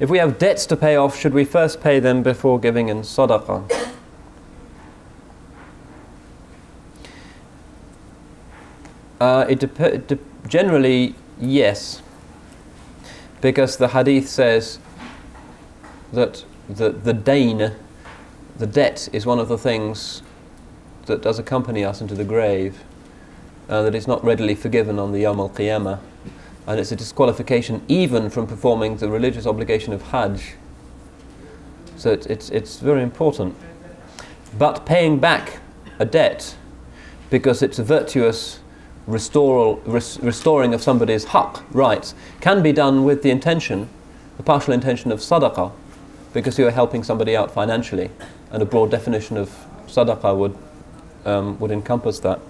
If we have debts to pay off, should we first pay them before giving in sadaqah? Generally, yes. Because the hadith says that the dain, the debt, is one of the things that does accompany us into the grave, that is not readily forgiven on the Yawm al-Qiyamah, and it's a disqualification even from performing the religious obligation of Hajj. So it's very important. But paying back a debt, because it's a virtuous restoring of somebody's haqq, rights, can be done with the intention, the partial intention of sadaqah, because you are helping somebody out financially, and a broad definition of sadaqah would encompass that.